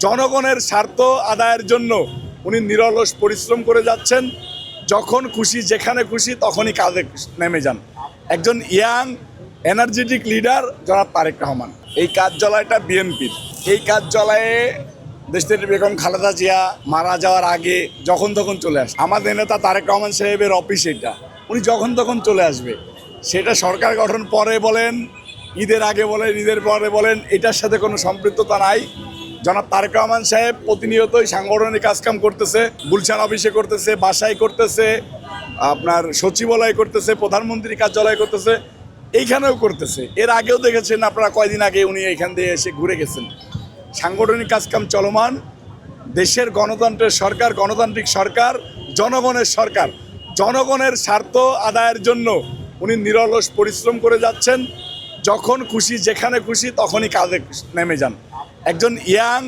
জনগণের স্বার্থ আদায়ের জন্য উনি নিরলস পরিশ্রম করে যাচ্ছেন। যখন খুশি যেখানে খুশি তখনই কাজে নেমে যান। একজন ইয়াং এনার্জেটিক লিডার জনাব তারেক রহমান। এই কার্যালয়টা বিএনপির। এই কার্যালয়ে দেশটির বেগম খালেদা জিয়া মারা যাওয়ার আগে যখন তখন চলে আসে। আমাদের নেতা তারেক রহমান সাহেবের অফিস এটা, উনি যখন তখন চলে আসবে। সেটা সরকার গঠন পরে বলেন, ঈদের আগে বলেন, ঈদের পরে বলেন, এটার সাথে কোনো সম্পৃক্ততা নাই। জনাব তারেক রহমান সাহেব প্রতিনিয়তই সাংগঠনিক কাজকাম করতেছে, গুলশান অফিসে করতেছে, বাসায় করতেছে, আপনার সচিবালয় করতেছে, প্রধানমন্ত্রী কার্যালয় করতেছে, এইখানেও করতেছে। এর আগেও দেখেছেন আপনারা, কয়দিন আগে উনি এইখান দিয়ে এসে ঘুরে গেছেন। সাংগঠনিক কাজকাম চলমান। দেশের গণতন্ত্রের সরকার, গণতান্ত্রিক সরকার, জনগণের সরকার। জনগণের স্বার্থ আদায়ের জন্য উনি নিরলস পরিশ্রম করে যাচ্ছেন। যখন খুশি যেখানে খুশি তখনই কাজে নেমে যান। একজন ইয়াং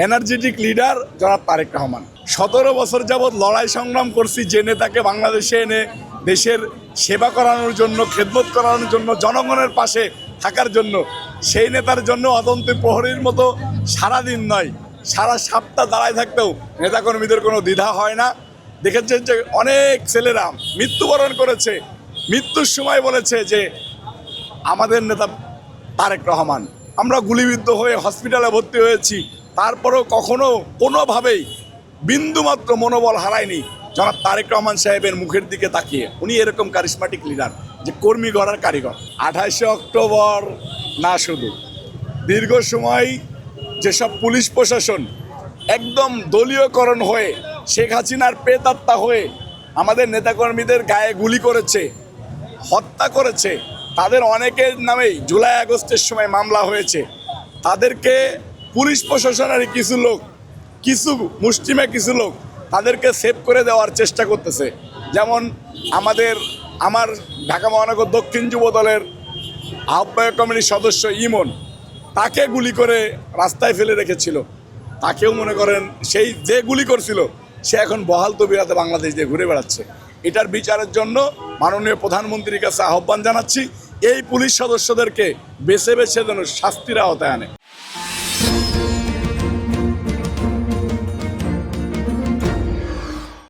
এনার্জেটিক লিডার জনাব তারেক রহমান। 17 বছর যাবৎ লড়াই সংগ্রাম করছি যে নেতাকে বাংলাদেশে এনে দেশের সেবা করানোর জন্য, খেদমত করানোর জন্য, জনগণের পাশে থাকার জন্য। সেই নেতার জন্য অদন্তে প্রহরীর মতো সারাদিন নয়, সারা সপ্তাহ দাঁড়ায় থাকতেও নেতাকর্মীদের কোনো দ্বিধা হয় না। দেখেছেন যে অনেক ছেলেরা মৃত্যুবরণ করেছে, মৃত্যুর সময় বলেছে যে আমাদের নেতা তারেক রহমান। আমরা গুলিবিদ্ধ হয়ে হসপিটালে ভর্তি হয়েছি, তারপরেও কখনো কোনোভাবেই বিন্দুমাত্র মনোবল হারায়নি জনাব তারেক রহমান সাহেবের মুখের দিকে তাকিয়ে। উনি এরকম কারিশমাটিক লিডার, যে কর্মী গড়ার কারিগর। 28শে অক্টোবর না, শুধু দীর্ঘ সময় যেসব পুলিশ প্রশাসন একদম দলীয়করণ হয়ে, শেখ হাসিনার প্রেতাত্মা হয়ে আমাদের নেতাকর্মীদের গায়ে গুলি করেছে, হত্যা করেছে, তাদের অনেকের নামেই জুলাই আগস্টের সময় মামলা হয়েছে। তাদেরকে পুলিশ প্রশাসনের কিছু লোক, মুষ্টিমেয় কিছু লোক তাদেরকে সেভ করে দেওয়ার চেষ্টা করতেছে। যেমন আমার ঢাকা মহানগর দক্ষিণ যুব দলের আহ্বায়ক কমিটির সদস্য ইমন, তাকে গুলি করে রাস্তায় ফেলে রেখেছিল। তাকেও মনে করেন সেই যে গুলি করছিল সে এখন বহাল তবিয়তে বাংলাদেশ দিয়ে ঘুরে বেড়াচ্ছে। এটার বিচারের জন্য মাননীয় প্রধানমন্ত্রীর কাছে আহ্বান জানাচ্ছি, এই পুলিশ সদস্যদেরকে বেছে বেছে যেন শাস্তির আওতায় আনে।